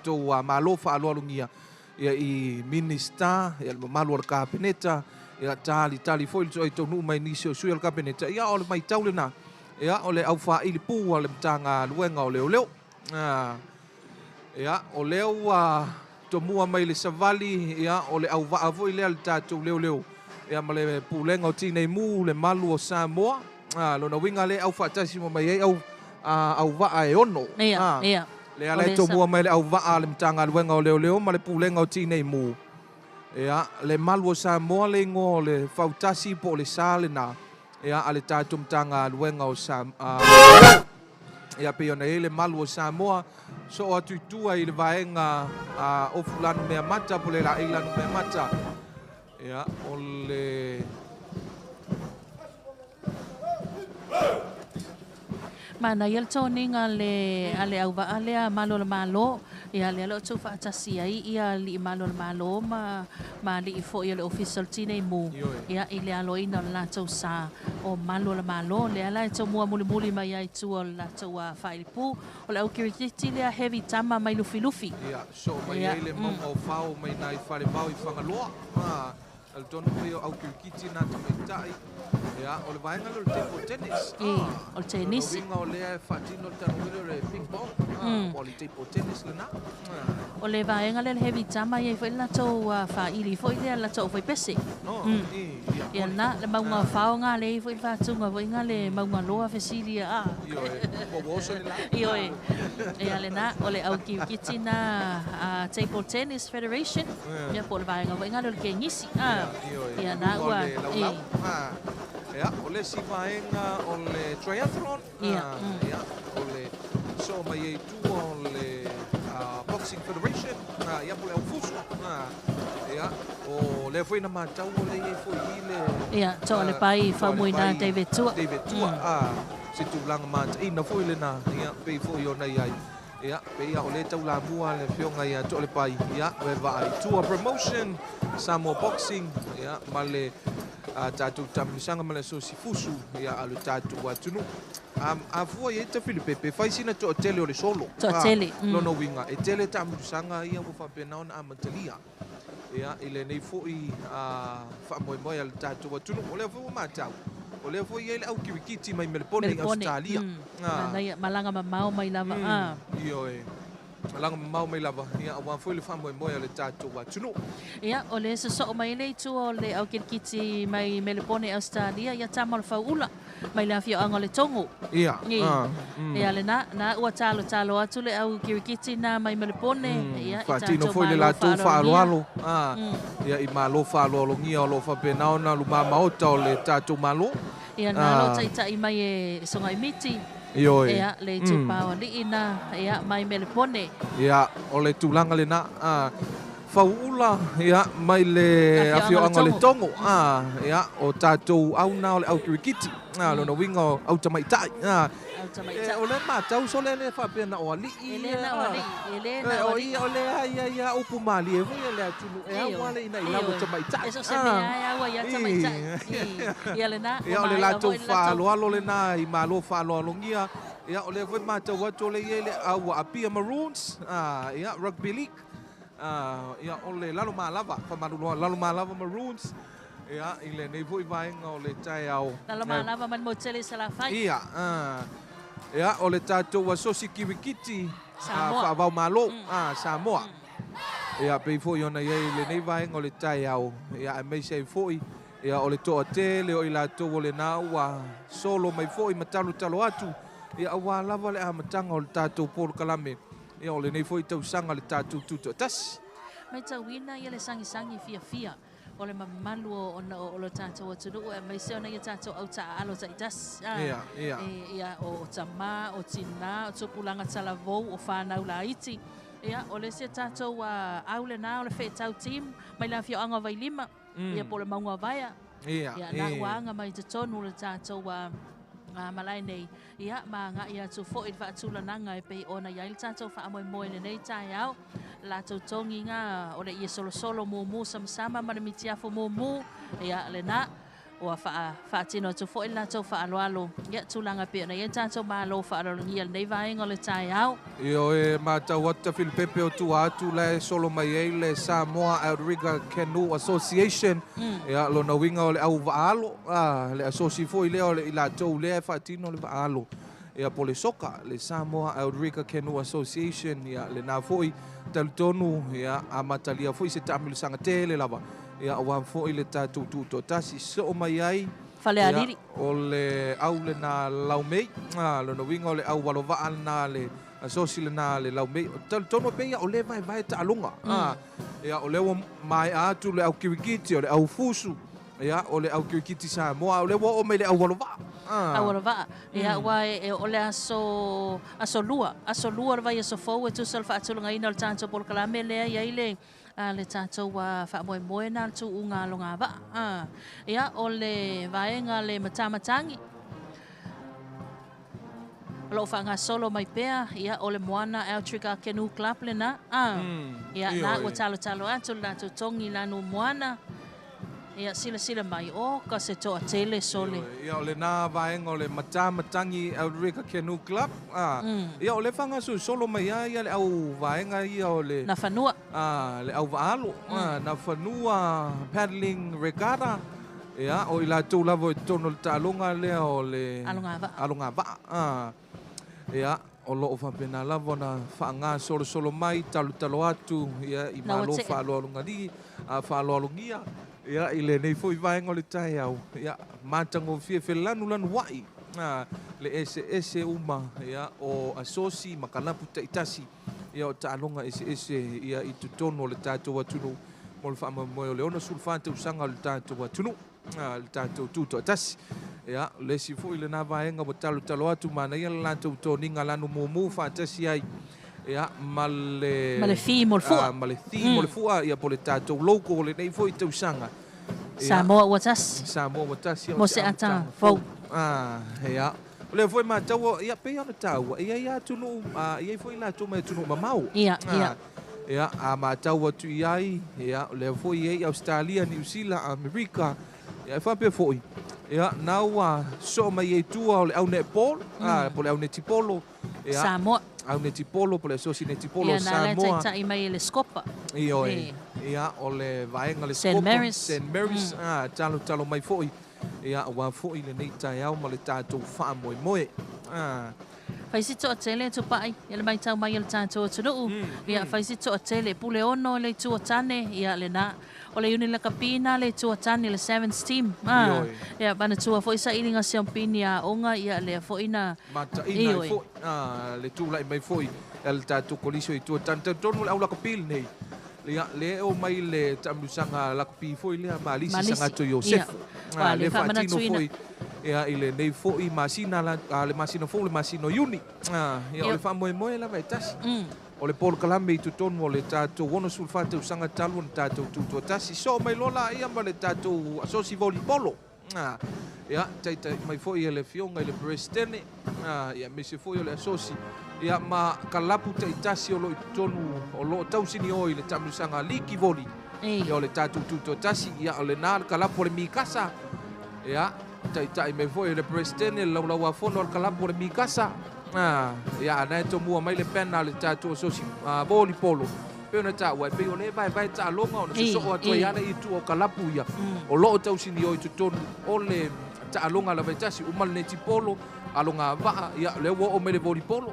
Tua malo fa'aloalogia ia i minista ia le malo le kapeneta ia tali foi le toi tonu mai nisi o sui le kapeneta ia o le mai tau lena ia o le au fa'ili pu o le mtanga luenga o leo ia o leo tomua mai le savali ia o le au va'a foi lea le tatou leo ia ma le pulenga o tinei mu le malu o Samoa lona winga le au fa'atasi mo mai ai au va'a e ono ia le ala to mua mai le au va'a le mtanga luenga o leo ma le pulenga o tinei mu ia le malu o Samoa le ngo le fautasi po le sale na ia ale tatou mtanga luenga o ia pe ona le malu o Samoa so atu tua i le vaenga o fulano mea mata po le la ilano mea mata ia o le mana ia le toninga ale au va'a lea malo le malo ia le alo tu fa'atasi ai ia li malo le malo ma li fo ia le official tinei mu ia i le aloina le latou sa o malo le malo le ala e mua muli mai ai tu o le latou fa'ilipu o le au kirikiti lea heavy tama mai lufi ia so mai ai le mongo fao mai nai fale pau i whangaloa al tono pe au kirikiti na tamaitai ia o le vaenga le table tennis o le tennis winga o lea fatino tanwile le ping pong o le table tennis le na o le vaenga le heavy tama ia foi latou fa'ili foi le latou foi pese ia na le maunga fao nga le foi fatunga foi nga le maunga loa fesilia io ia le na o le au kirikiti na table tennis federation ia po le vaenga foi nga le kengisi ia na ua ia o le si vaenga o le triathlon ia o le so mai e tu o le boxing federation ia po le au fusu ia o le foi na matau o le foi ile ia to le pai fa muina David Tua se tu lang mat ina foi le na ia pe foi o nei ai ia pe ia o le tau la mua le fionga ia to le pai ia ve vai Tua promotion Samoa boxing ia male tatou tamisaga ma le sosifusu ia alu tatou atunu afua ia te Filipepe faisina toʻatele o le solo lona uiga e tele tamisaga ia ua faapena ona amatalia ia i lenei foʻi faamoemoe a le tatou atunu o lea foi ua matau o lea foi ai le au kirikiti mai melepone i Australia malaga mamao mai lava io Langa mau mai lava ia wa foi le famo mo le tatou atunu ia o le so mai le tu o le au kirikiti mai melepone Australia ia tamal faula mai la fio anga le tongo ia ia le na ua talo atu le au kirikiti na mai melepone ia fatino foi le la tu fa'aloalo ia i malo fa'aloalo ngia o lo fa penaona lu mama ota o le tatou malo ia na lo tai mai e songa miti ia le tupao liina ia mai melepone ia o le tulanga le na fauula ia mai le afioanga le tongo ia o tatou auna o le au kirikiti lona winga au tamaitai o le matau so le faapena o ali o le ia upu mali e foi le atunu e au ale ina i lava tamaitai eso se me ia ua ia tamaitai ia le na ia o le latou fa'aloalo le na i malo fa'aloalogia ia o le foi matau atu o le ia le au apia Maroons ia rugby league ia o le lalo malava famaluloa lalo malava Maroons ia i le nei foi vaenga o le tai au lalo malava man mo tele sala fai ia o le tatou asosi kirikiti fa'avau malo Samoa ia pei foi ona iai le nei vaenga o le tai au ia e mai sei foi ia o le to'atele o i latou o le na ua solo mai foi matalo atu ia ua lava le amataga o le tatou polokalame ia o le nei foi tausaga le tatou tutoatasi mai tauina ia le sangisangi fia o le mamalu o lo tatou atunuu e mai se ona ia tatou au ta'aalo taʻitasi ia o tamā o tina o tupulaga talavou o fanau laiti ia o le se tatou au lenā o le feʻetau tim mai le afioaga vailima ia po le mauga vaia ia na uaga mai totonu le tatou malai nei ia maga ia tu foʻi le faatulanaga e pei ona iai le tatou faamoemoe lenei taeao latou togiga o le ia solosolo mumu samasama ma le mitiafo mumu ia lena Ua whaatino tu fo ila tau whaaloalo. Ia tūlanga pia na ia tātou mālo whaaloalo ngia nei vaenga le tai au. Io e mātau wata Filipepe o tu atu le solo mai e le Samoa Outrigger Canoe Association. Ia lo na winga o le au vaalo. Le asosi fo i leo le ila tau le whaatino le vaalo. Ia po le soka le Samoa Outrigger Canoe Association. Ia le nā foi talutonu ia a matalia foi se tamilu sanga tele lava. Ia wan foi le tātou tutoatasi so mai ai. Fale ariri. O le au le nā laumei. Lo na winga o le au walovaa nā le asosi le nā le laumei. Talutonu pe ia o le vai ta alunga. Ia o le mai atu le au kiwikiti o le au fusu. Ia o le au kiwikiti Samoa o le o me le au walovaa. Awarawaa. Ia wai o le aso lua. Aso lua vai aso fau e tu salfa atulunga ina o le tātou polo kalame lea ia ile. Le tātou whaamoe nā tu unga longa wa. Ia o le vaenga le matamatangi. Lo whanga solo mai pea. Ia o le moana Outrigger Canoe Club le na. Ia nā ua talo atu la tu tongi lanu moana. Ia sila mai o ka se toa tele sole. Ia o le nā vaenga o le matamatangi Outrigger Canoe Club. Ia o le whanga su solo mai ia le au vaenga ia o le... Na whanua. Le au vaalo. Na whanua paddling regatta. Ia o i la tau lavo i tono le tālonga lea o le... Alonga va. Ia o loo whapena lavo na whaanga solo mai talo atu. Ia i malo whaaloalunga whaaloalungia. Ia i le nei foi vaenga o le tai au. Ia mātango fia lanu wai. Le ese uma ia o asosi makanapu taitasi. Ia o tālonga ese ia i tutono le tātou atunu. Mo le whaamamoe o le ona sulfante usanga le tātou atunu. Le tātou tutoatasi. Ia le si foi le nā vaenga mo talo atu mana ia le tātou toninga lanu mumu whaatasi ai. Ia male fi mo le fua. Male fi mo le fua ia po le tātou loko le nei foi tausanga. Samoa watasi. Samoa watasi. Mo se ata fau. Ia. Le foi mātau ia pe ona tau. Ia tunu ia foi la tu mai tunu mamau. Ia. Ia a mātau atu iai. Ia le foi ia Australia, New Zealand, America. Ia fa pe foi. Ia naua so mai e tua o le au netball. Po le au netipolo. Samoa. Au netipolo, po le sosi netipolo Samoa. Ia na le tai mai le skopa. Ia o le vaenga le St. Mary's. St. Mary's. Talo mai foi. Ia wa foi le nei tai au ma le tātou whaamoe. Faisito a tele tu pai, ia mai tau mai le tātou atunuu. Ia faisito a tele pule ono le tuatane, ia le na. O le uni la kapina le tuatane le 7th team. Ia bana tua foi sa ilinga siampini a onga, ia le foi na... Mata ina foi, le tūlai mai foi. Ia le tātou kolisio i tuatane. Tonu le au la kapil nei. Le o mai le tamusanga la kapi foi le malisi sanga to Joseph. Le fatino foi. Ia ile nei foi masina le masina foi le masino uni. Ia o le famoe la vai tasi. O le polo kalame i tutonu o le tātou wono sulfate usanga talu na tātou tutoatasi. So mai lola ia ma le tātou asosi volleybolo. Ia taita mai foi le fionga le Brestene. Ia me se foi le asosi. Ia ma kalapu taitasi o lo i tutonu o lo tausini oi le tamusanga liki voli. Ia o le tātou tutoatasi. Ia o le nā kalapu le mikasa. Ia taitai mai foi le Brestene lau afono al kalapu le mikasa. Ia anai to mua mai le pena le tātou asosi volleybolo. Pena ta wai pe ole vai ta longa ona so o to yana i tu o kalapu ia. O lo tau sini o tutonu ole ta longa la vetasi o mal neti polo alonga va ia le o me le volleybolo.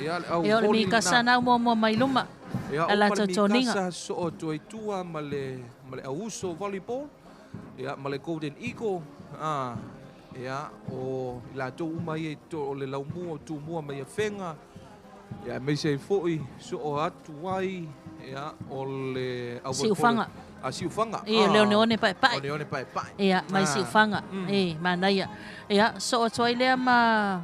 Ia o le mikasa na mo mai luma. Ala to toninga. So o to tua male auso volleyball. Ia male Golden Eagle. Ia o la to mai to le laumu o tu mua mai fenga. Ia me se foi so o atu wai ia o le siufanga. Siufanga. Ia leone pai. Leone pai. Ia mai siufanga. Manaia. Ia so o toi le ma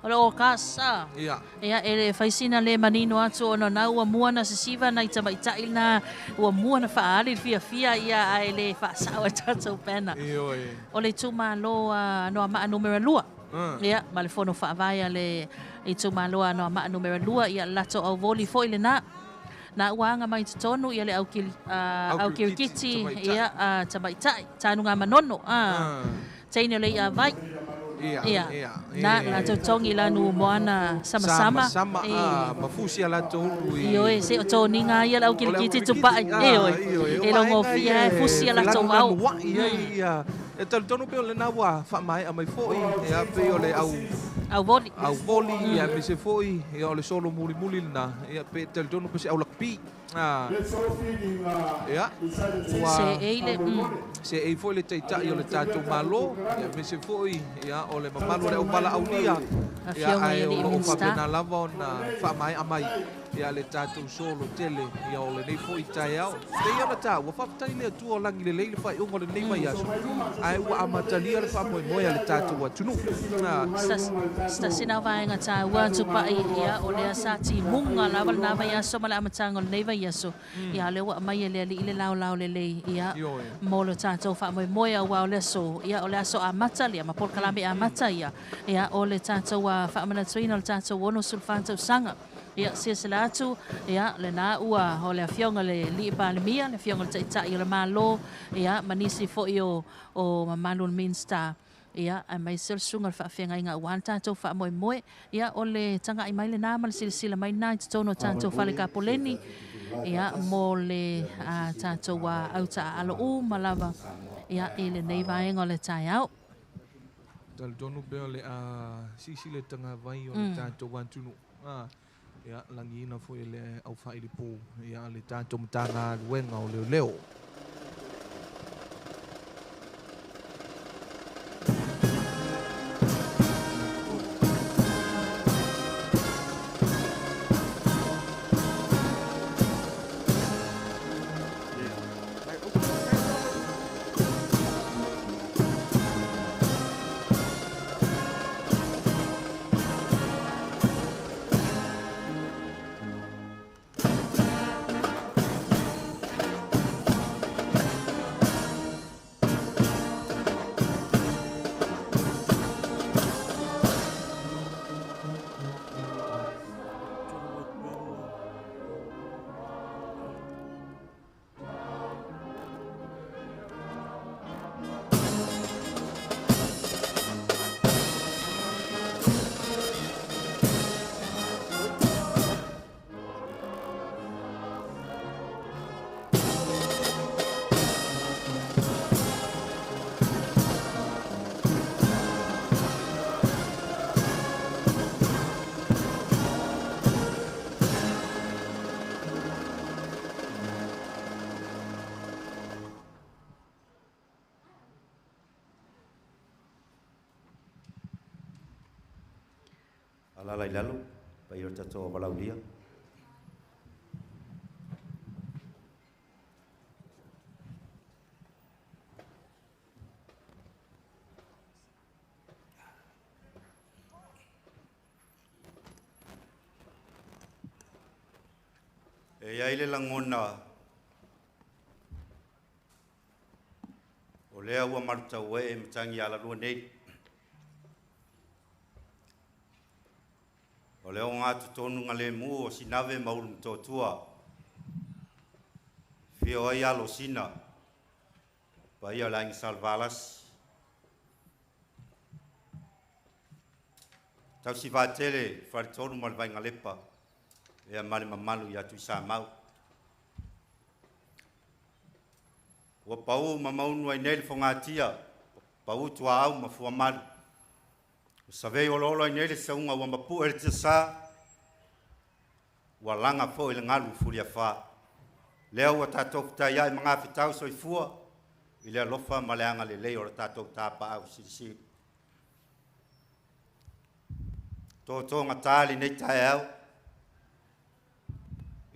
o kasa. Ia ele faisina le manino atu ona na ua mua na sisiva na ita maitai na ua mua na faali fia ia ele fa sawa tatu pena. O le tuma lo no ama numero lua. Ia ma le fono fa vai le i tuma lo no ama numero lua ia lato au voli foi le na na wanga mai tonu ia le au kirikiti ia tabaitai tanu nga manono taino le ia vai na la tongi la nu moana sama mafusi ala tolu io se o ninga ia au kirikiti tupai e longo fia fusi ala tau ia e tonu pe le na wa fa mai a mai foi e a pe o le au voli ia me se foi e o le solo muli na ia pe tonu pe se au lakpi ia se e foi le taita i o le tatou malo ia me se foi ia o le mamalo le o pala aulia ia ai o fa lava ona fa mai a mai ia le tatou solo tele ia o le nei foi tai au te ia ta wa fa tai le tu o langi le le fa i o le nei mai aso ai wa amatalia le fa mo le tatou atunu sta sina vaenga ta wa tu pa ia o le asati munga lava na vai aso mala amatanga nei vai aso ia le wa mai le ile lao le ia mo le tatou fa mo ia wa le so ia o le aso amata le ma por kalame amata ia o le tatou wa fa mana tuina le tatou ono sulfanto sanga ia silatu ia le na ua o le afionga le li palemia le fionga le taita i le malo ia manisi fo o mamalo minsta ia ai mai sel sunga fa fenga inga wan tatou fa moe ia o le tanga i mai le na mal sila mai na tono tatou fa le kapoleni ia mo le tatou wa auta alo malava ia ele nei vaenga le tai au tal donu pe le sisi le tanga vai o le tatou wan tunu ia langina foi le au fa ile po ia le tatou mtanga wenga o leo ala lalu pai o tatou valaulia e ai le langona o lea ua marutau e matangi ala lua nei o leo ngā tutonu ngā le mu o sinave maulu mtotua. Fio ai alo sina. Pa ia langi salvalas. Tau si vātele wharitonu malvai ngā lepa. Ea male mamalu i atu i sā mau. Ua pau mamaunu ai nele whongatia. Pau tua au mafua malu. Savei o lolo ai nele saunga ua mapu e te sā. Ua langa fo i le ngalu furia wha. Lea ua tātou kutai ai mga whitau soi fua. I lea lofa maleanga le lei o le tātou tāpa au sirisi. Tō ngā tāli nei tae au.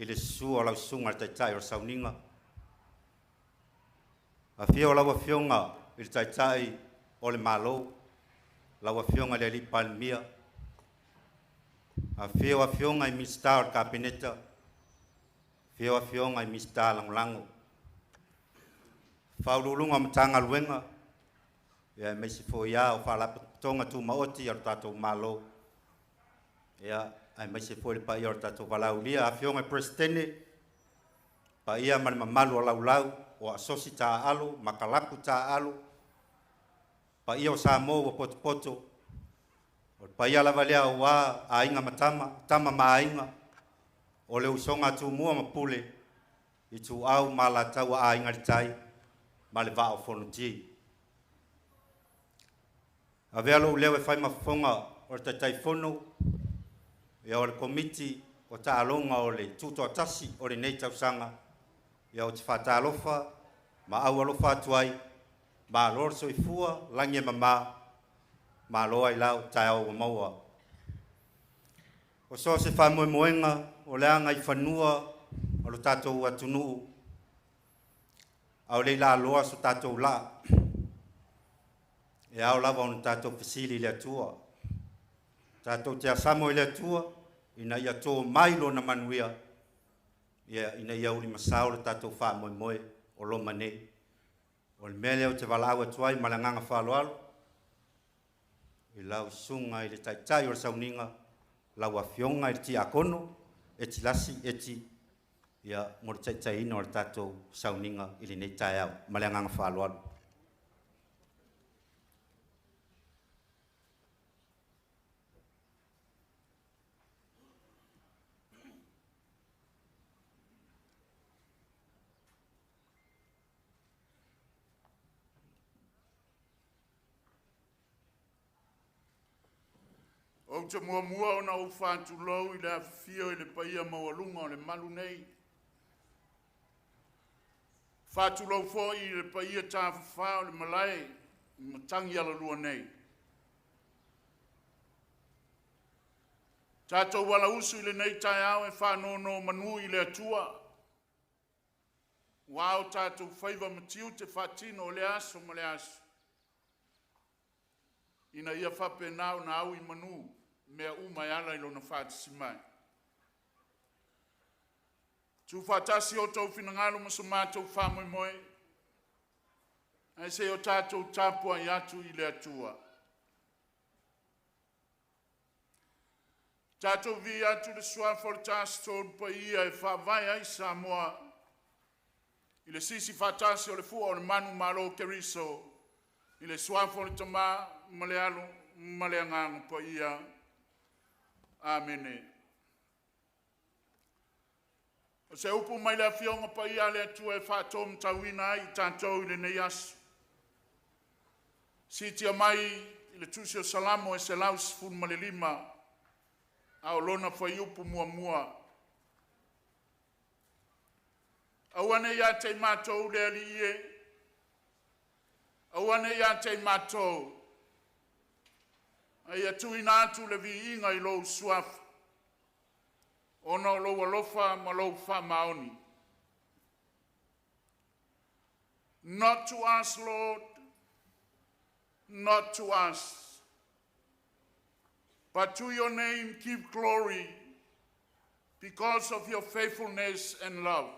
I le sua o lau sunga le taitai o le sauninga. A fia o lau a fionga i le taitai o le malo. Lau a fionga le li palmia. A fionga i mista o le kapineta. Fia a fionga i mista lango. Faululunga matanga luenga. Ia meisi fo ia o whalapa tonga tu maoti ar tātou malo. Ia ai meisi fo le pai ar tātou walaulia. A fionga i prestene. Pa ia ma le mamalu o laulau o asosi ta alo, makalaku ta alo. Pa ia o Samoa o poto. Pa ia lava lea o wā a inga matama, tama ma inga. O le usonga tu mua ma pule. I tu au ma la tau a inga ritai. Ma le vā o whonuti. A vea lo leo e whai mafonga o le tai whono. Ia o le komiti o ta alonga o le tutoatasi o le nei Tausaga. Ia o te whātalofa, ma au alofa atuai, ma lor soifua, langi e mama, ma loa I lau tae au o maua. O so se whamoe moenga, o leanga I whanua, o lo tātou atunuu. Au le la loa so tātou la. E au lava on tātou fesili le atua. Tātou te asamo I le atua, ina ia tō mailo na manuia. Ia ina ia uri masao le tātou wha moe moe o lo mane. O le mele o te walau atuai malanganga whaloalo. I lau sunga I le taitai o le sauninga. Lau a fionga I le ti akono. E ti lasi e ti. Ia mo le taitai ino o le tātou sauninga I le nei tai au. Malanganga whaloalo. O te mua o na o whātu lau I le awhio I le paia maualunga o le malu nei. Whātu lau fo I le paia tāwhawha o le malai, matangi ala lua nei. Tātou wala usu I le nei tai au e whānono manu I le atua. Wao tātou whaiva matiu te whātino o le aso ma le aso. Ina ia whape nao na au I manu. Mea umai ala I lona whātisi mai. Tu whātasi o tau whinangalo ma sa mātou whāmoe moe. Ai se o tātou tāpua I atu I le atua. Tātou vi atu le suafo le tāsi tōru pa ia e whāvai ai Samoa. I le sisi whātasi o le fua o le manu malo keriso. I le suafo le tamā ma le alo ma le angangu pa ia. Amene. O se upu mai le fionga pa ia le atua e whātom tauina ai tātou I le nei asu. Si tia mai I le tusi o salamo e se laus fun ma le lima. A o lona whai upu mua mua. Awane ia te mātou le ali ie. Awane ia te mātou. Ai atu ina atu le vi inga I lou suafu. Ono lou alofa ma lou wha maoni. Not to us, Lord. Not to us. But to your name give glory because of your faithfulness and love.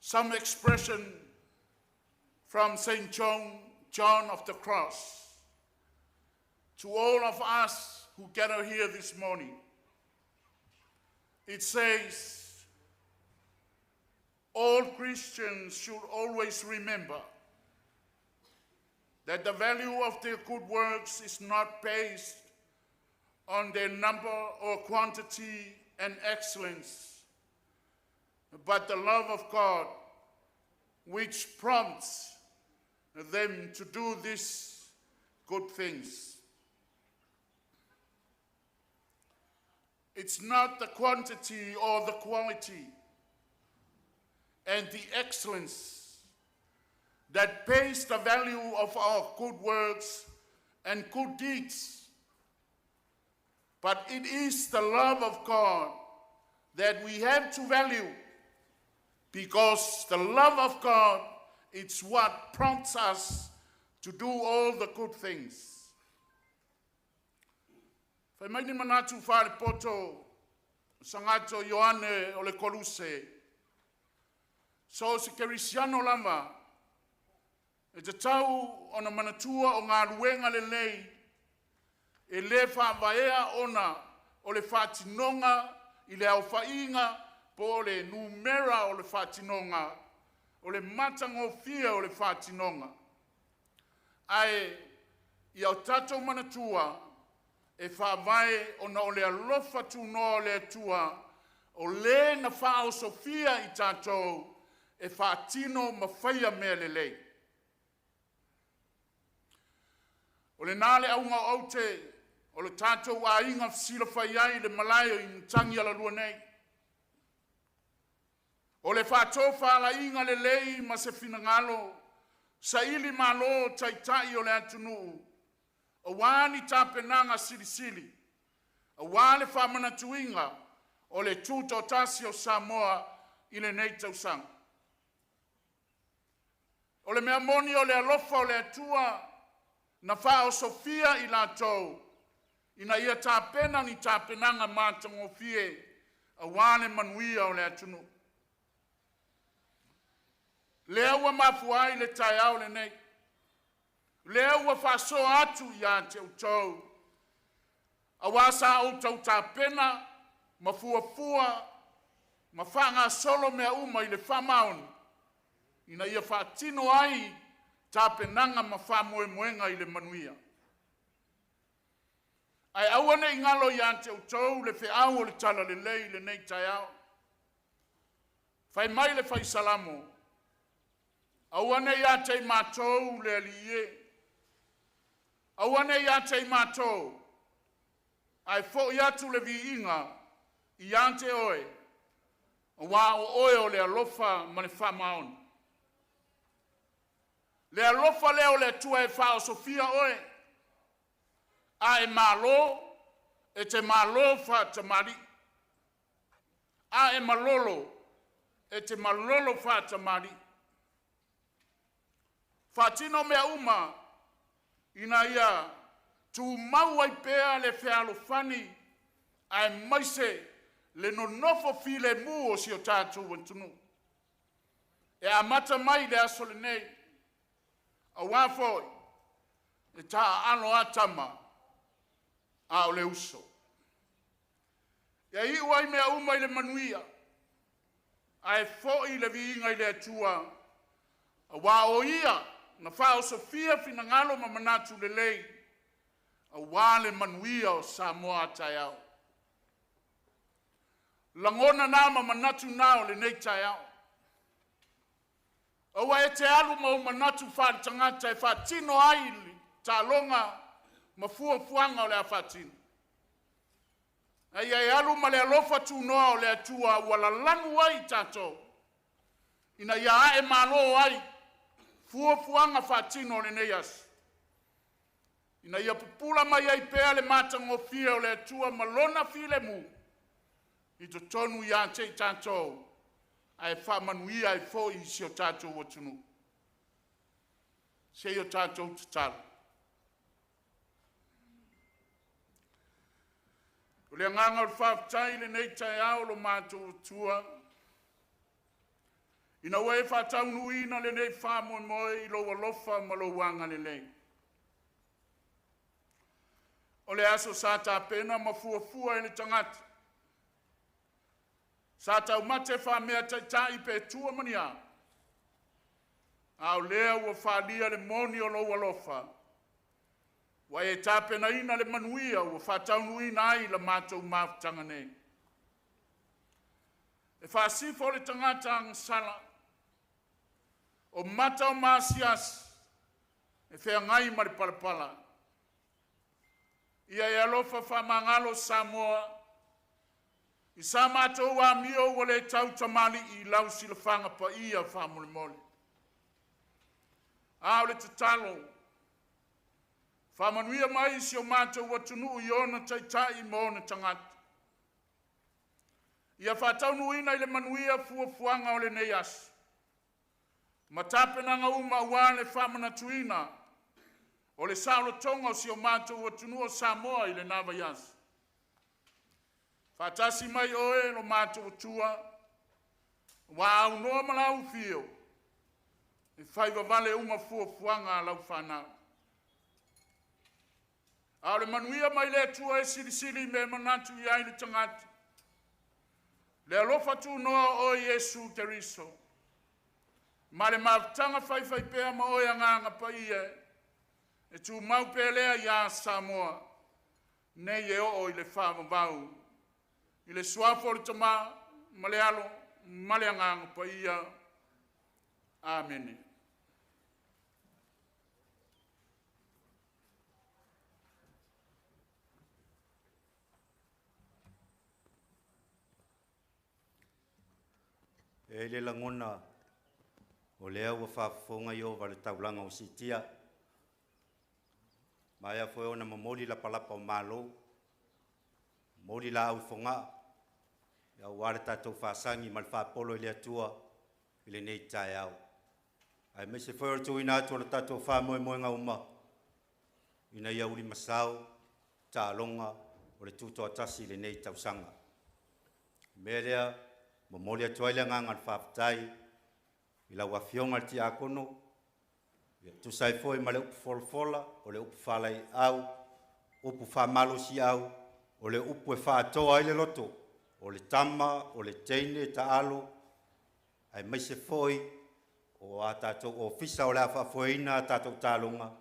Some expression from St. John of the Cross, to all of us who gather here this morning. It says, all Christians should always remember that the value of their good works is not based on their number or quantity and excellence, but the love of God, which prompts them to do these good things. It's not the quantity or the quality and the excellence that pays the value of our good works and good deeds, but it is the love of God that we have to value, because the love of God is what prompts us to do all the good things. Fai mai ni manatu whare poto sangato Ioane o le Koluse. So se kerisiano lama e te tau o na manatua o ngā ruenga le lei e le whaavaea ona o le whātinonga i le au whainga po le numera o le whātinonga, o le matangofia o le whātinonga. Ai, i au tātou manatua, e whāwai ona o le alofa tūnoa o le atua, o le na whao sofia i tātou, e whātino mawhaia mea le lei. O le nāle aunga au te, o le tātou a inga sila whaiai le malayo i mtangi ala lua nei. O le whātou whaala inga le lei ma se finangalo, sa ili malo taitai o le atunu, o wani tāpenanga sili, o wale whamana tuinga, o le Tutoatasi Samoa i le nei Tausaga. O le mea moni o le alofa o le atua, na whao sofia i la tau, ina ia tāpena ni tāpenanga mātangofie, a wale manuia o le atunu. Lea ua mafuai le tai au le nei. Lea ua whaso atu i a te utau. A wasa au tau tāpena, mafuafua, mawhanga solo mea uma i le whamaun. Ina ia whatino ai tāpenanga mawhamoe moenga i le manuia. Ai awane i ngalo i a te utau le whiau o le tala le lei le nei tai au. Whai mai le whai salamo. Awane ia te mātou le alie. Awane ia te mātou. Ai fo i atu le vi inga i ante oe. Wa o oe o le alofa ma le whamaon. Le alofa leo le tua e whao sofia oe. A e malo, e te malo wha te mari. A e malolo, e te malolo wha te mari. Whatino mea uma, ina ia, tu mau ai pēa le whialo whani, ai maise le nonofo file mu o si o tātou wantunu. E a mata mai le aso le nei, a wafoi, e tā ano atama, a o le uso. E i uai mea uma i le manuia, ai foi le viinga i le atua, a wā o ia, na whao sofia fina ngalo ma manatu le lei, a wale manuia o Samoa tai au. Langona na ma manatu nao le nei tai au. Awa e te alu ma o manatu whaari tangata e whaatino aili, ta longa ma fuanga o le a whaatino. Ai alu ma le alofa tu noa o le atua wala lanu ai tato. Ina ia e malo ai, fuanga whaatino le nei asu. Ina ia pupula mai ai pēa le matangofia o le atua malona file mu. I to tonu ia te tātou. Ai whamanuia ai fo i si o tātou watunu. Se o tātou tutala. O le nganga o whaftai le nei tai au lo mātou tua. Ina wei whatau nuina le nei whamoe moe i lo walofa ma lo wanga le lei. O le aso sa tā pena ma fuafua i le tangata. Sa tau mate wha mea tai pe tua mania. Au lea ua whalia le moni o lo walofa. Wa e tā pena ina le manuia ua whatau nuina ai la mātou maafutanga nei. E whaasifo le tangata ang sala. O mata o maasias. E whea ngai ma le palapala. Ia e alofa whamangalo Samoa. I sa mātou a mio wale tau tamali i lau silafanga pa ia whamole mole. Ao le tatalo. Whamanuia mai si o mātou watunu i ona taitai mo na tangata. Ia whatau nuina i le manuia fuanga o le nei asu. Matapenanga uma wale whamana tuina. O le saulo tonga si o mātou watunu o Samoa i le nava yasu. Whatasi mai oe lo mātou tua. Wa au noa malau fio. E whaiva vale uma fuanga lau whanau. A le manuia mai le tua e siri me manatu i aini tangati. Le alofa tu noa o Yesu Teriso. Ma le mautanga fai pea ma o nganga pa ia. E tu mau pelea ia Samoa. Nei e o i le whama vau. I le suafo le tama, ma le alo, ma le nganga pa ia. Amen. E le langona o lea ua whaafonga i o wale taulanga o sitia. Mai a fweo na mamoli la palapa o malo. Moli la au fonga. Ia wale tatou whaasangi ma le whaapolo i lea tua i le nei tae au. Ai me se fweo tu ina atu la tatou whaamoe moe ngā uma. Ina ia uli masau, ta alonga o le tutoatasi le nei tausanga. Mea lea, mamoli atu aile nganga le whaapatai i la wafionga le ti akono. Tu sai foi ma le upu folfola, o le upu whalai au, upu whamalo si au, o le upu e whaatoa i le loto, o le tama, o le teine ta alo, ai mai se foi, o a tātou o fisa o le a whafoeina a tātou tālonga,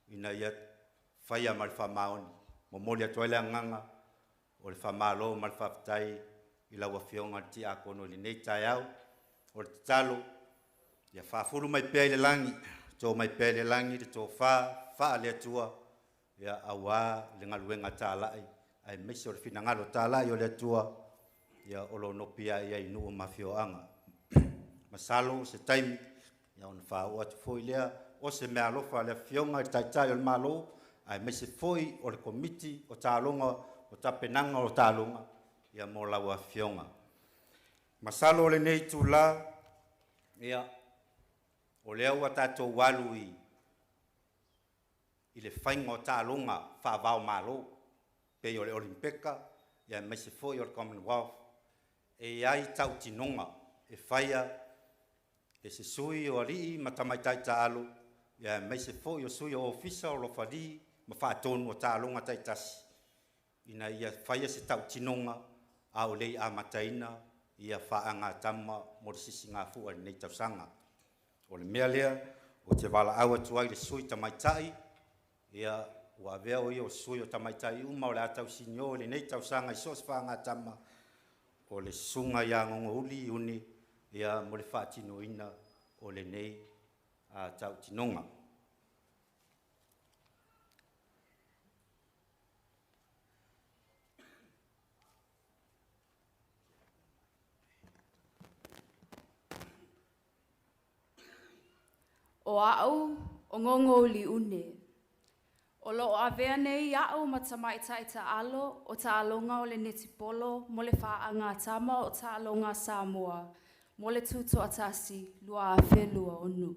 ina ia whaia ma le whamaoni, momoli atu aile nganga, o le whamalo ma le whaapatai, i la wafionga le ti akono le nei tai au, o le talo, ia whaafuru mai pia i le langi, tō mai pēle langi te tō wha le atua, ia awa le ngaluenga tālai, ai mesi o le whina ngalo tālai o le atua, ia olo nopia ia inu o mawhioanga. Masalo se taimi, ia on whao atu foi lea, o se mea alofa le whionga i taitai o le malo, ai mesi foi o le komiti o tālonga, o tapenanga o tālonga, ia mo laua whionga. Masalo le nei tu la, ia o lea ua tātou walu i le whainga o tālonga whaavao malo, pei o le Olimpeka, ia mai se foi o le Commonwealth, e ai tau tinonga, e whaia, e se sui o alii matamaitai tālo, ia mai se foi o sui o ofisa o lo whadi, ma whaatonu o tālonga taitasi, ina ia whaia se tau tinonga, a o lei a mataina, ia whaanga tama mo le sisi ngā fua nei tausanga. O le mea lea, o te wala aua tuai le sui tamaitai, ia ua vea o ia o sui o tamaitai uma o le atau sinio le nei tausanga i sos whaanga tama, o le sunga ia ngongo uli uni, ia mo le whaatino ina o le nei a tau tinonga. O au, o ngongo li une. O lo avea nei au matamai ta alo, o ta alonga o le netipolo, mo le whaanga tama o ta alonga Samoa, mo le tutoatasi lua a whelua onu.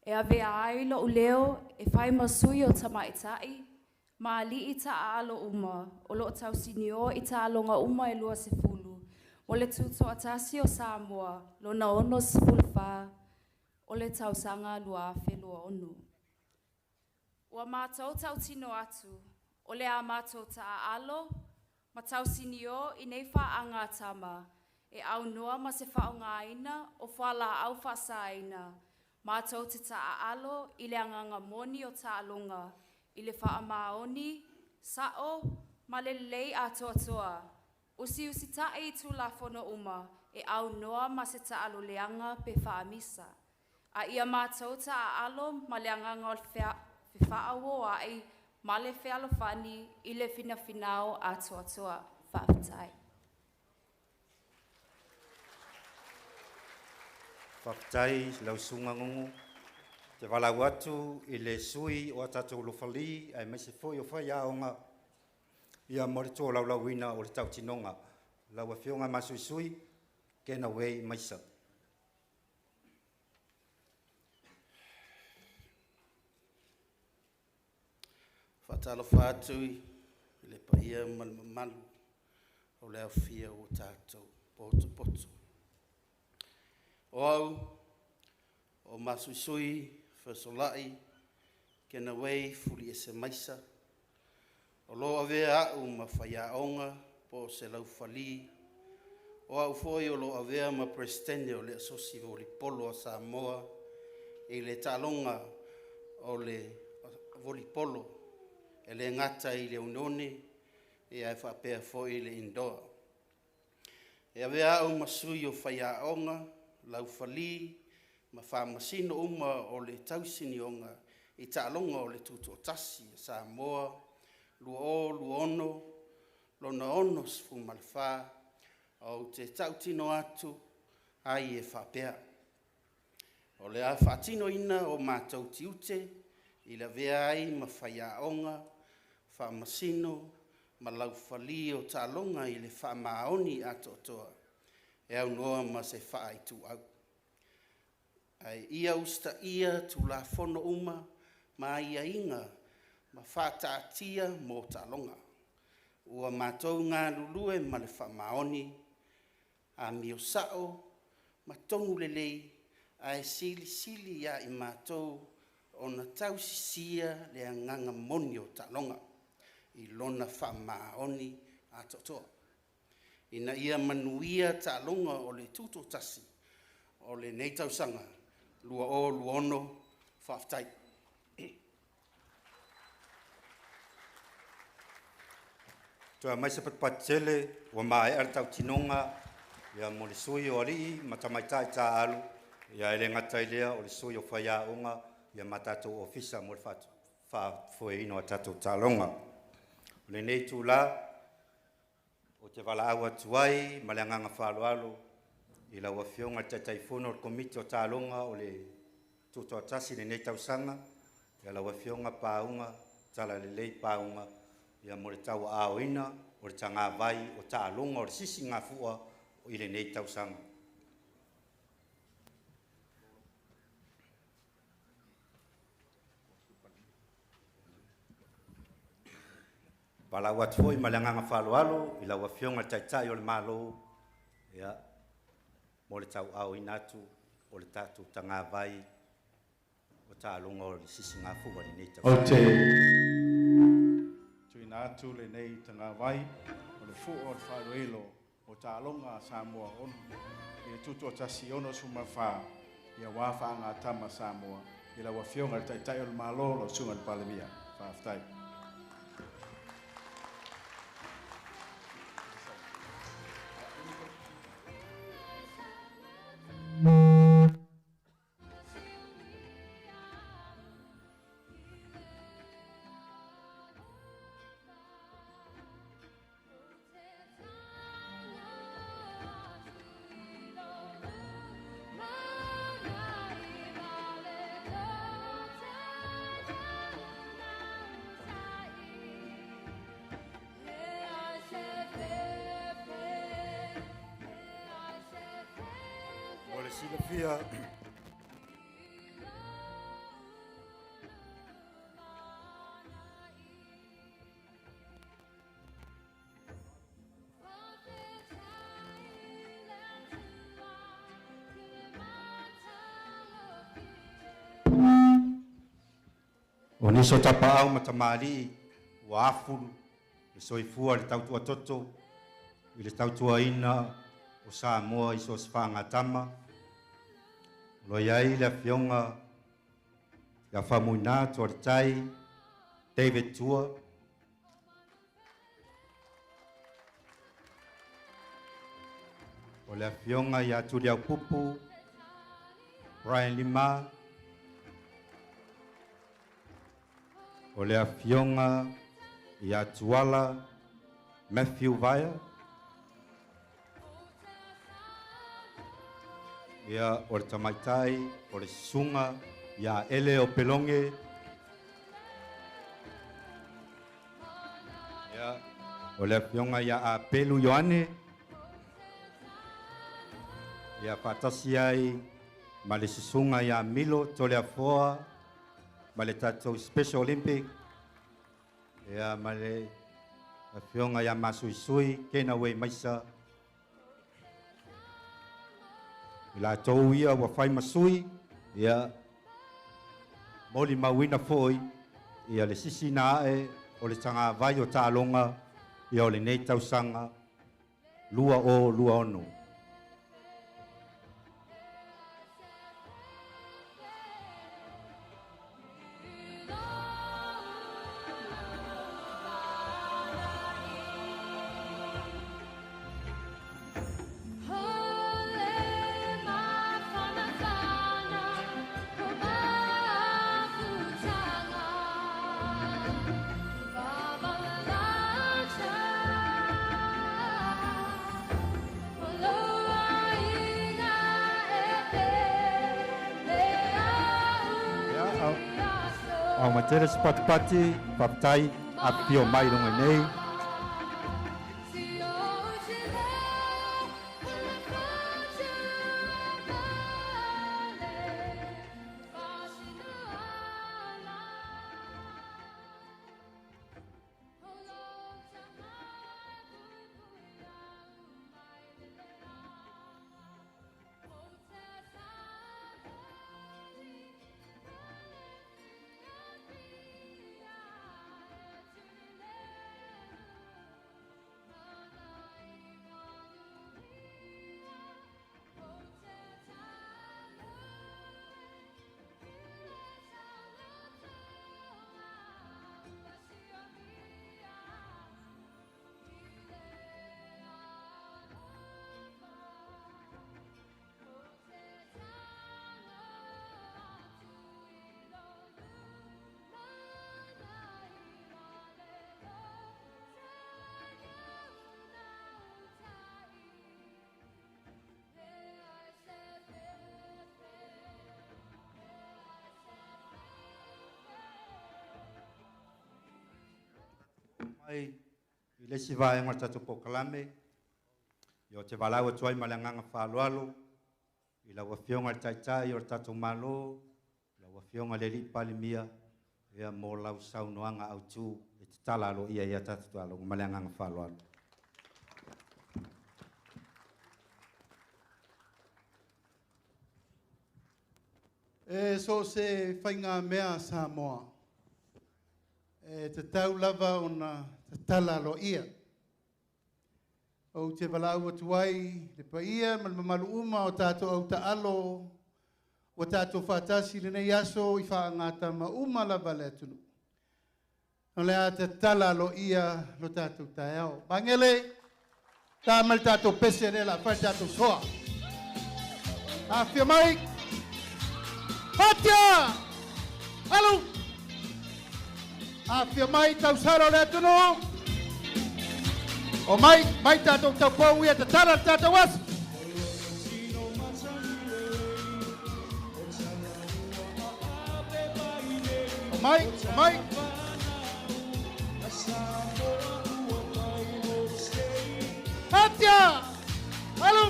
E avea ai lo uleo, e whai masui o tamaitai, ma li i ta alo uma, o lo tausinio i ta alonga uma e lua sefulu, mo le tutoatasi o Samoa, lo na ono sefulfa, o le Tausaga lua whelua onu. Ua mātou tautino atu, o le a mātou ta alo, ma tausinio i nei whaanga tama, e au noa ma se whaonga ina, o whala au whasaina, mātou te ta alo, i le anganga moni o ta alonga, i le wha maoni, sao, ma le lei a toa. Usi tai tu la fono uma, e au noa ma se ta alo leanga pe wha misa. A ia mātou ta alo ma le anganga o whiwhaawo ai ma le whialofani i le whina-whinao a toa whaapatai. Whaapatai, lau sunga ngongo, te walau atu i le sui o atatou lofali, ai mai se foi o whai aonga, ia mo le tō lau ina o le tau tinonga, lau a whionga masui sui, kena wei maisa. Whatalo whātui, le paia malu, o leo fia o tātou, poto. O au, o masusui, whasolai, kena wei fuli e se maisa, O loa vea au ma whaiaonga po se lau whali. O au foi o loa vea ma presidente o le asosi volipolo a Samoa e le talonga o le volipolo e le ngata i le unone e ai whapea foi le indoa. E a vea au masui o whaiaonga, lau whali, ma whamasino uma o le tausini onga i talonga o le tutoatasi Samoa, luono, lona ono sfu malwha, au te tautino atu ai e whapea. O le a whaatino ina o mātou tiute, i la vea ai ma whaiaonga, whamasino, ma lau whali o talonga i le whamaoni atotoa, e au noa ma se whaaitu au. Ai ia usta ia tu la fono uma, ma ia inga, ma whaataatia mō talonga. Ua mātou ngā lulue ma le whamaoni, a mio sao, ma tongu lelei, a e sili ia i mātou o na tausisia le anganga moni o talonga, i lona whamaoni atotoa. Ina ia manuia talonga o le tutoatasi, o le nei Tausaga, luono, whaftai. Tua mai se patpatele, wa mai ar tau tinonga, ia mo le sui o rii, matamaitai tā alu, ia ele ngatai lea o le sui o whaiaonga, ia matatou ofisa mo le whaafue ino a tatou talonga. O le nei tū la, o te wala awa tuai, ma le anganga whaaloalo, i la wafionga te taifono o komiti o talonga o le tutoatasi le nei Tausaga, ia la wafionga paunga, tala le lei paunga, ia mo le tau aoina, o le tanga vai, o talonga, o le sisi ngā fua, o i le nei Tausaga. Pala watu foi ma le anganga whaaloalo, i la wafionga taitai o le malo, ia, mo le tau aoina atu, o le tatu tanga vai, o talonga o le sisi ngā fua le nei Tausaga. O te tuina atu le nei tanga vai, o le fua o le whaaloelo, o talonga Samoa ono, i le tutoatasi ono sumawha, ia wafa ngā tama Samoa, i la wafionga taitai o le malo, lo sunga le palemia, whaaftai. Silafia o niso tapau matamali wa afulu le soifua le tautua toto i le tautua ina o Samoa i so sfanga tama lo iai le fionga ya famuina tortai David Tua o le fionga ya tulia pupu Brian Lima o le fionga ya tuala Matthew Vaya ia o le tamaitai, o le sunga, ia ele o pelonge. Ia o le pionga ia a pelu Ioane. Ia patasi ai, ma le susunga ia Milo tole afoa, ma le tatou Special Olympic. Ia ma le pionga ia masuisui, kena wei maisa. La tau ia wa fai masui ia moli mawina foi ia le sisi na e o le tanga vai o tālonga ia o le nei tausaga lua o lua ono. Au matera sepati-pati, papatai, api o mai rongo nei. Ai, i le si vai ngar tatu pokalame, i o te walau atuai ma le nganga whalualo, i la wafionga le taitai o tatu malo, i la wafionga le li pali mia, ia mo lau sau noanga au tu, e te talalo ia tatu tualo, ma le nganga whalualo. E so se whainga mea Samoa. E te tau lava o na te tala lo ia. O te walau atuai, le paia, ma le mamalu uma o tātou au ta alo, o tātou whātasi le nei aso i whaangata ma uma lava le atunu. O le a te tala lo ia lo tātou tae au. Bangele, tā mal tātou pese le la whai tātou soa. A whia mai, Hatia! Alo! A whia mai tau saro le atunu. O mai tātou tau pōu ia te tara tātou asu. O mai. Hatia! Alo!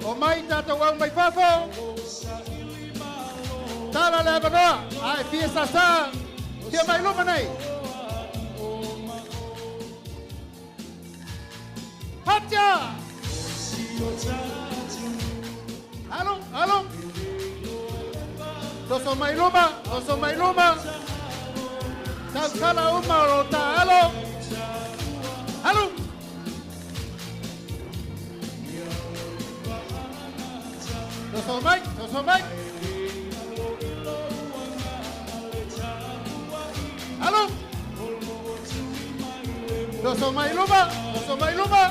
O mai tātou au mai whafo. Tara le avanoa, ai fia sasa, fia mai luma nei. Hatia! Alo. Doso mai luma. Tau kala uma o ta alo. Doso mai. Alo. Doso mai luma.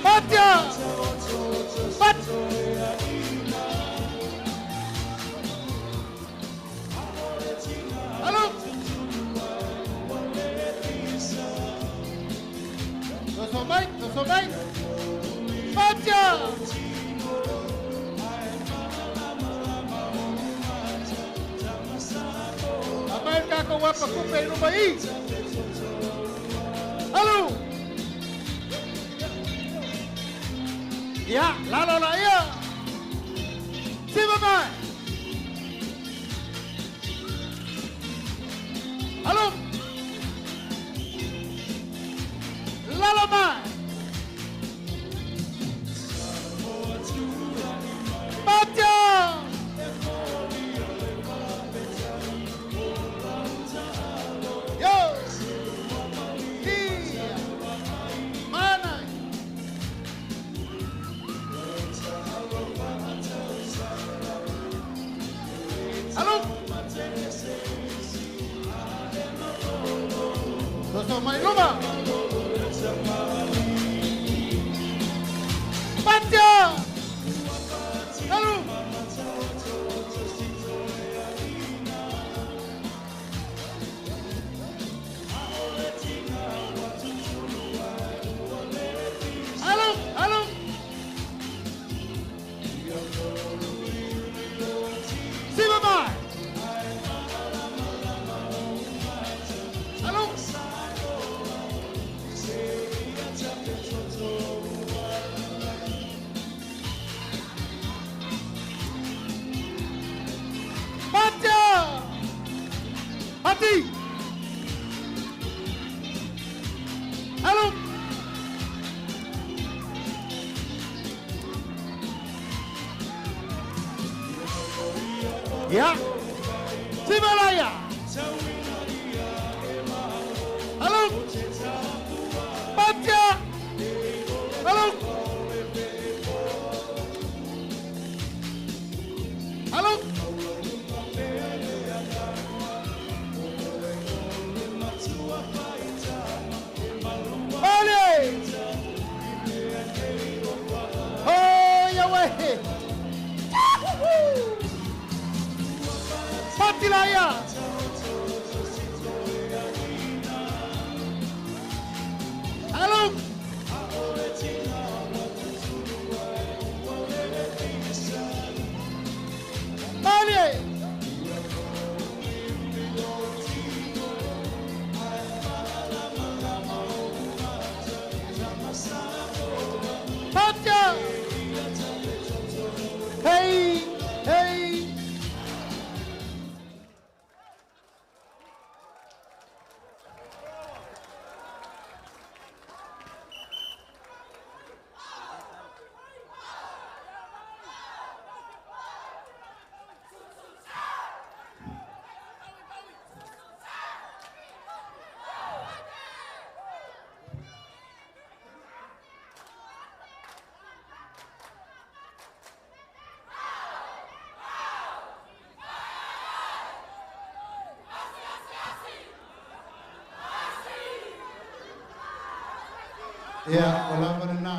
Hatia! Pat! Alo. Doso mai. Hatia! Amerika ko wapa kupe rumah i. Halo. Ya, lalo la ya. Siapa mai? Halo. Lalo mai. Baca. Lo mai luma. Patia. Halo. Halo, halo. Siapa mai? Halo. Patia. Hati. Halo. Ya. Simalaya. Halo. Patia. Halo. Halo. Bale. Oh, ya weh. Patilaya. Halo. Bale. Patia. Hey, hey. Ya, wala pa rin na.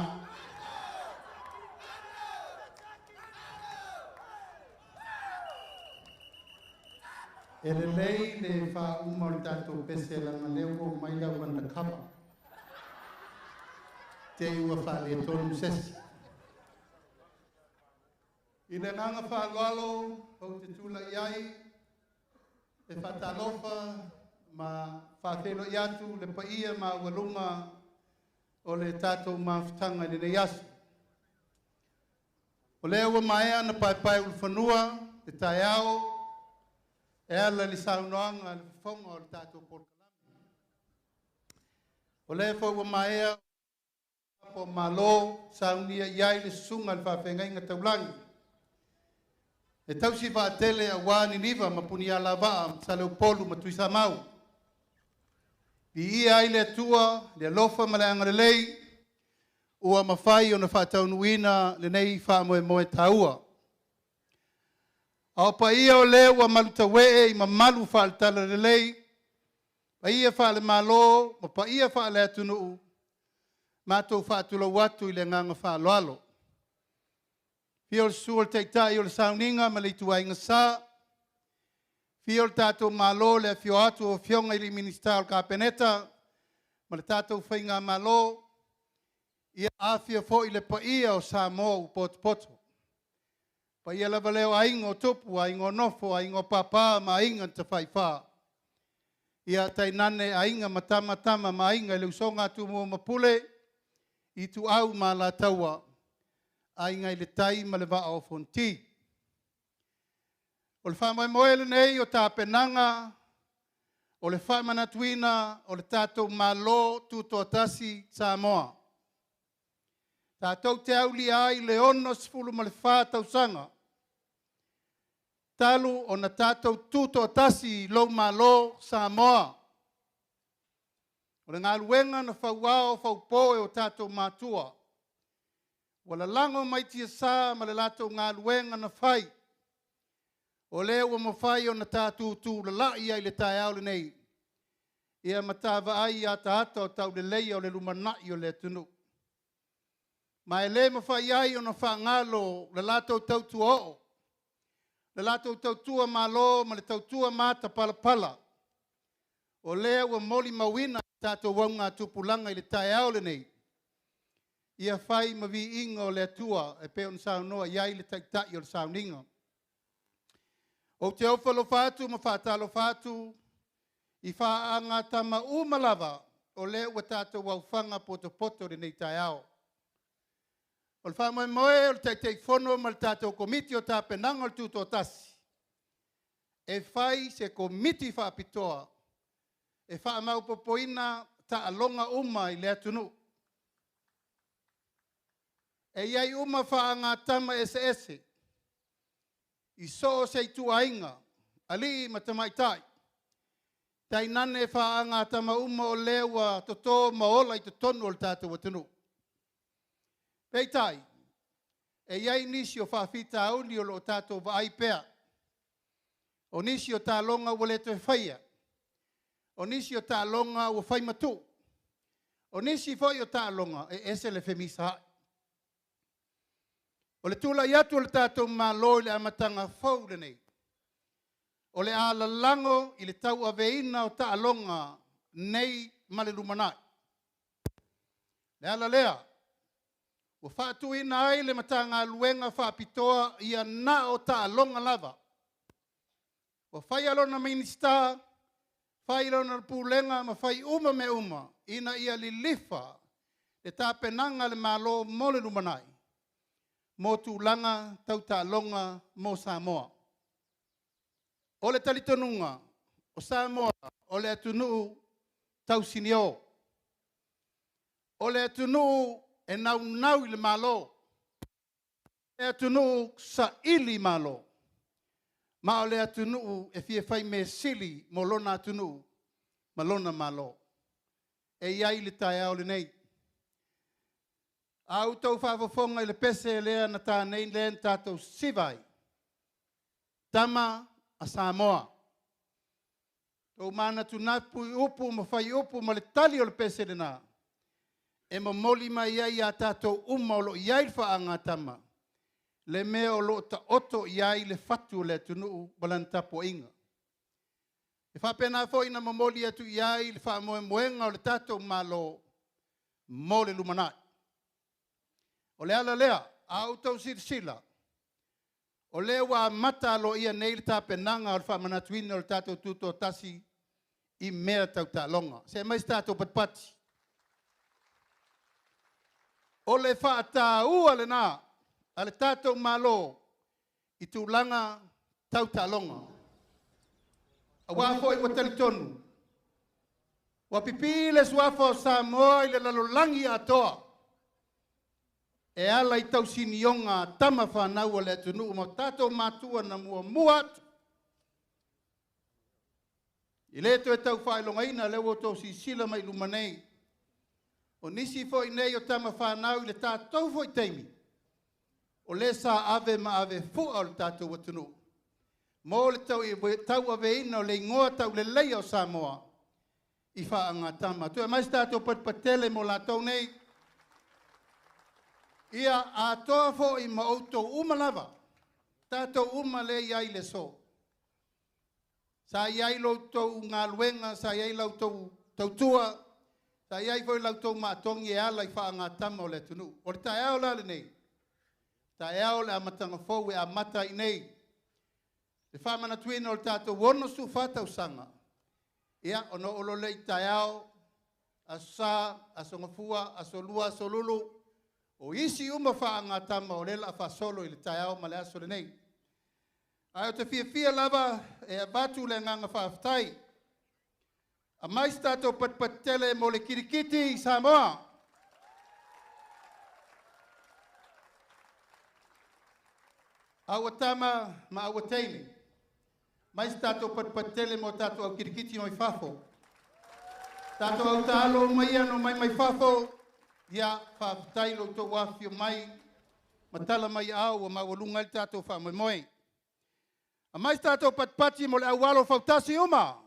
Elelei le fa umar tato pese lang leo mai la wanda kapa. Te ua fa le tonu ses. Ina nanga fa lalo o te tula iai e fa talofa ma fa telo iatu le paia ma walunga o le tātou mawhitanga ni ne yasu. O lea ua mai ana pai ulu whanua, te tai ao, e ala li saunoanga le whonga o le tātou porkalami. O lea ua mai a po malo, saunia iai le sunga le whawhengai ngā taulangi. E tausi whaatele a wāni niwa ma puni ala waa sa leo polu ma tuisa mau. I ia i le atua, le alofa ma le angarelei, ua mawhai o na whaataunuina le nei whaamoe moe taua. Ao pa ia o leo ua maluta wee i ma malu whaaltala le lei, pa ia whaale malo, ma pa ia whaale atunuu, mātou whaatula watu i le nganga whaaloalo. Pia o le sua le teitai o le sauninga ma le ituai ngasa, Fio le tātou malo le fio atu o fionga i li minister o kapeneta, ma le tātou whainga malo, ia awhia fo i le paia o Samoa u poto. Pa ia lava leo aingo tupu, aingo nofo, aingo papa, ma ainga te whaiwha. Ia tai nane ainga matama ma ainga i le usonga atu mua mapule, i tu au ma la taua, ainga i le tai ma le vaa o fonti. O le whaamai moele nei o tā penanga, o le whaamanatuina, o le tātou malo tutoatasi Samoa. Tātou te auli ai le ono sifulu ma le wha Tausaga. Talu o na tātou tutoatasi lo malo Samoa. O le ngā luenga na whauao whaupoe o tātou mātua. Wala lango mai tia sā ma le lātou ngā luenga na whai. O leo ua mawhai o na tātou tū la lai ai le tai aule nei. ia matawa ai a tātou o tau le leia o le lumanai o le tunu. Ma e le mawhai ai o na whaangalo le lātou tautua o. Le lātou tautua malo ma le tautua mata pala. O lea ua moli mawina tātou waunga tupulanga i le tae au le nei. Ia whai ma vi inga o le atua e peo na sao noa iai le taitai o le sao ninga. O te aufalo whātu ma whātalo whātu i whaanga tama umalawa o le ua tātou wauwhanga poto le nei tae au. O le wha moe o le taitei whono ma le tātou komiti o tā penanga o le tutoatasi. E whai se komiti whaapitoa. E wha mau popoina ta alonga uma i le atunu. E iai uma wha ngā tama ese. I so se i tuainga, ali matamaitai. Tai nane wha ngā tama uma o lewa toto maola i te tonu o le tātou atunu. Peitai, e iai nisi o whawhita auni o lo tātou wa aipea. O nisi o tā longa ua le toe whaia. O nisi o tā longa ua whai matu. O nisi foi o tā longa e ese le whemisa hai. O le tula i atu o le tātou māloi le amatanga whau le nei. O le ala lango i le tau aveina o tā longa nei male lumanai. Le ala lea. O whaatu ina ai le matanga luenga whaapitoa ia na o tā longa lava. O whai alona minista, whai alona pūlenga, ma whai uma me uma, ina ia li lifa, le tā penanga le mālo mo le lumanai. Mo tūlanga tau tā longa mo Samoa. O le talitonunga, o Samoa, o le atunuu tau sinio. O le atunuu e nau i le malo. E atunuu sa ili malo. Ma o le atunuu e fie fai me sili mo lona atunuu, ma lona malo. E iai le tae au le nei. Au tau whaafafonga i le pese lea na tā nei len tātou sivai. Tama a Samoa. Tau mana tunapu i upu ma whai upu ma le tali o le pese le nā. E ma moli mai iai a tātou uma o lo iai whaanga tama. Le mea o lo ta oto iai le fatu le tunuu balantapo inga. E whapena fo ina ma moli atu iai le wha moe moenga o le tātou malo mo le lumanai. O le ala lea, a utau sila. O le wa mata lo ia nei le tāpenanga o le whamanatuina o le tātou tutoatasi i mea tau tā longa. Se mais tātou patpati. O le whaata ua le nā, a le tātou malo i tūlanga tau tā longa. A wafo i watalitonu. Wa pipile suafo Samoa i le lalolangi atoa. E ala i tau sinionga tama whanau o le atunu ma tātou mātua na mua atu. I leto e tau whailonga ina leo tau si sila mai lumanei. O nisi fo i nei o tama whanau i le tātou fo i teimi. O le sa ave ma ave fua o le tātou atunu. Mo le tau ave ina o le ingoa tau le leia o Samoa. I whaanga tama. Tu e mais tātou patpatele mo la tau nei. Ia a toa fo i ma outou umalawa. Tātou uma le iai le so. Sa iai loutou ngā luenga, sa iai loutou tautua, sa iai foi loutou mātongi e ala i wha ngā tama o le tunu. O le tae ao le nei. Tae ao le amatanga fau e amata i nei. Le wha mana tuina o le tātou wono su whatau sanga. Ia ono olo le i tae ao, aso sa, aso ngafua, aso lua, aso lulu. O isi uma wha ngā tama o lela wha solo i le tae au ma le aso le nei. Ai o te fia lava e a batu le nganga whaaftai. A mais tātou patpatele mo le kirikiti i Samoa. Aua tama ma aua teimi. Mais tātou patpatele mo tātou au kirikiti mai whafo. Tātou au tālo mai ano mai whafo. Ia whaaftai lo tō wafio mai, matala mai au o mawalunga i tātou whamoemoe. A mais tātou patpati mo le awalo whautasi uma.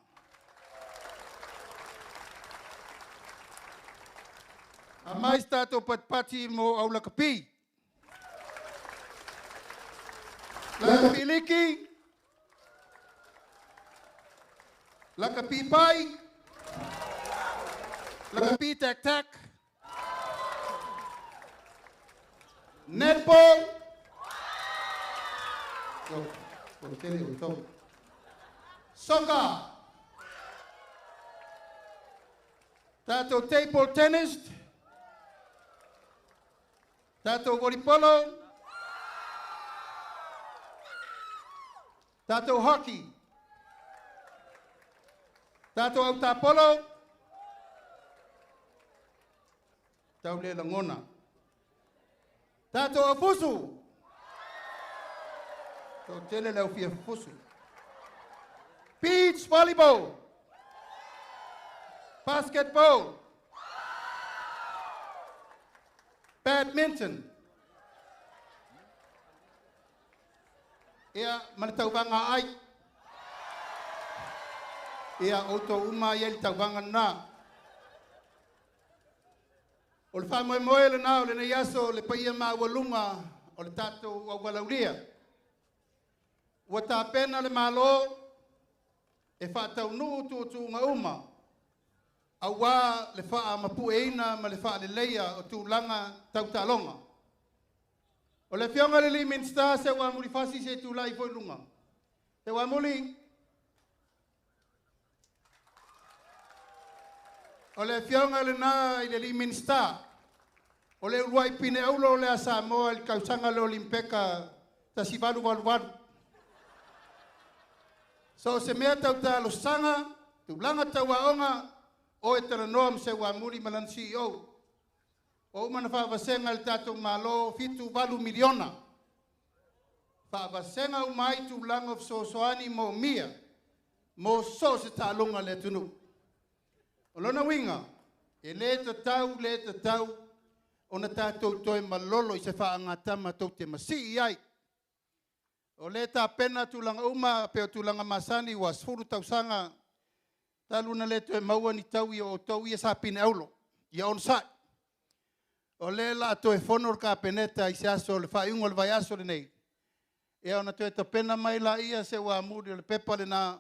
A mais tātou patpati mo au lakapi. Lakapi liki. Lakapi pai. Lakapi tak-tak. Netball. Soccer. Tātou table tennis. Tātou volleyball. Tātou hockey. Tātou autapolo. Tau le langona. Tātou afusu. Tau tele lau fia fusu. Beach volleyball. Basketball. Badminton. Ia manatauwanga ai. Ia auto uma ia li tauwanga na. O le wha moe le na o le nei aso le paia maa walunga o le tatou au walauria. Ua tā pena le malo e whaatau nuu tu nga uma. Au wā le wha mapu eina ma le wha le leia o tūlanga tau talonga. O le whionga le li minsta se wā muri whasi se tūlai fo lunga. Te wā muri. O le whionga le nā i le li minsta. O le uruai pine aulo le a Samoa il kausanga le olimpeka ta si walu walu walu. So se mea tau ta lo sanga, tūlanga tau waonga, o e tera noam se wā muri malan CEO. O umana whaavasenga le tātou malo fitu walu miliona. Whaavasenga umai tūlanga of sosoani mo mia, mo so se tālunga le tunu. O lona winga, e le te tau, o na tātou toi malolo i se whaangatama tau te masi iai. O le tā pena tūlanga uma, peo tūlanga masani, wa sfuru tausanga, tā luna le toi maua ni tau i o tau i e sa pine aulo, i on sai. O le la toi whonor ka peneta i se aso, le whaiungo le vai aso le nei. E ona toi ta pena mai la ia se wa muri o le pepa le na,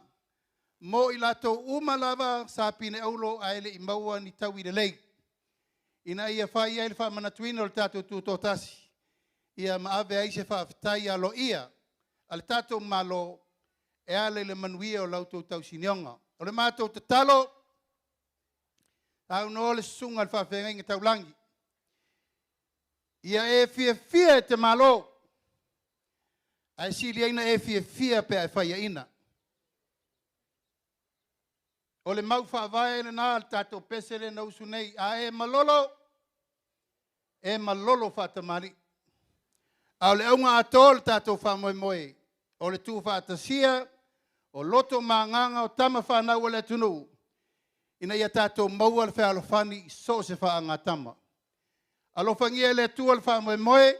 mo i lato uma lava sa pine aulo a ele i maua ni tau i le lei. Ina ia whai ia le wha manatuina o le tātou tutoatasi. Ia maave ai se wha fitai alo ia. Ale tātou malo e ale le manuia o lautou tau sinionga. O le mātou te talo, tau no le sunga le whawhenga inga tau langi. Ia e fia te malo. Ai sili aina e fia pe ai whaia ina. O le mau whaavae le nā le tātou pesere na usu nei. A e malolo whatamari. A le aunga ato le tātou whamoe moe. O le tū whaatasia, o loto maanganga o tama whanau le tunu. Ina ia tātou maua le whaalofani so se whaanga tama. Alofangia le tua le whamoe moe,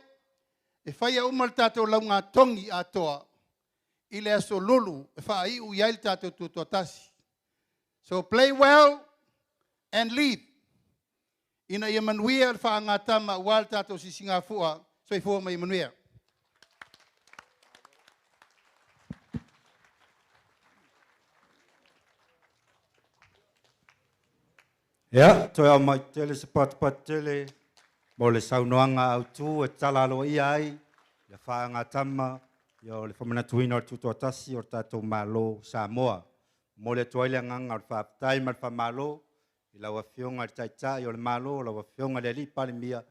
e whaia uma le tātou launga tongi atoa. I le aso lulu, e whaai u iai le tātou tutoatasi. So play well and leave. Ina ia manuia le whaanga tama wal tātou si Singapura, so i fua mai manuia. Ia, toi au mai tele se pat tele, mo le saunoanga au tū e talalo ia ai, le whaanga tama, ia le whamanatuina o tutoatasi o tātou malo Samoa. Mo le toile nganga o le whaapatai ma le whamalo, i laua whionga le taitai o le malo, o laua whionga le lipa le mia,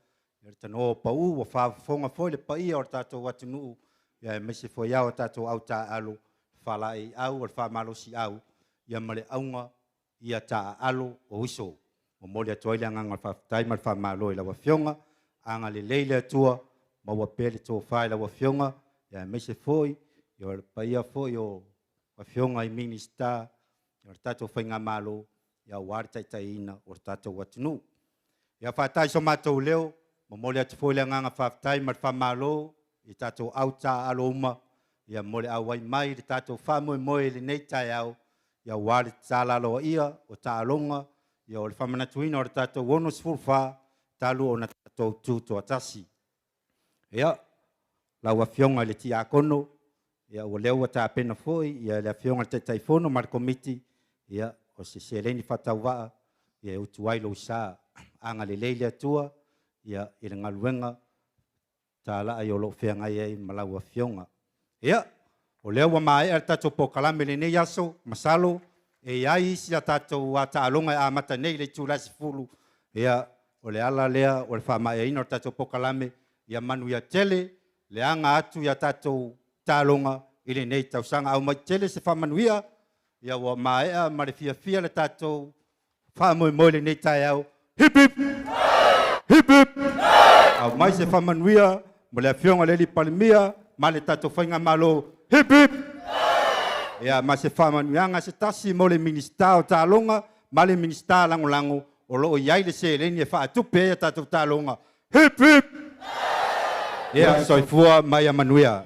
i le tano o pau, o whaafonga foi le paia o le tātou watunuu, ia e mese foi au o tātou au tā alu, whala i au o le whamalo si au, ia ma le aunga, ia tā alu o iso. O mole toile nganga fa tai mal fa malo la wa fionga anga le leile tua ma wa pele to fa la wa fionga ya me se foi yo pa ia foi o wa fionga i minista yo tato fa nga malo ya war tai tai ina o tato watnu ya fa tai so mato leo mo mole foi le nganga fa tai mal fa malo i tato auta aloma ya mole awai mai tato fa mo le nei tai au ya war tsala lo ia o ta longa. Ia o le whamanatuina o le tātou wono sifurwha, talu ona tatou tutoatasi. Ia, lau afionga le tia kono, ia ua leo ta pena foi, ia le afionga te taifono mar komiti, ia o se seleni fatauwaa, ia utuai lo sa anga le leile atua, ia i le ngaluenga, ta la ai o lo whianga ia i malau afionga. Ia, o leo wa mai ar tatou pokalame le nei aso, masalo, e ai isi a tatou a taalonga a mata nei le tūlasi fulu, ia o le ala lea o le whamai ina o tatou pokalame, ia manu ia tele, le anga atu ia tatou tālonga i le nei tausanga au mai tele se whamanuia, ia wa maea ma le fia le tatou whamoe le nei tai au, hip hip, hip hip, au mai se whamanuia, mo le fionga le li palimia, ma le tatou whainga malo, hip hip, ia ma se whamanuianga se tasi mo le minista o tālonga, ma le minista lango o loo iai le se leni e whaatupe ia tatou tālonga, hip hip, ia soifua mai a manuia.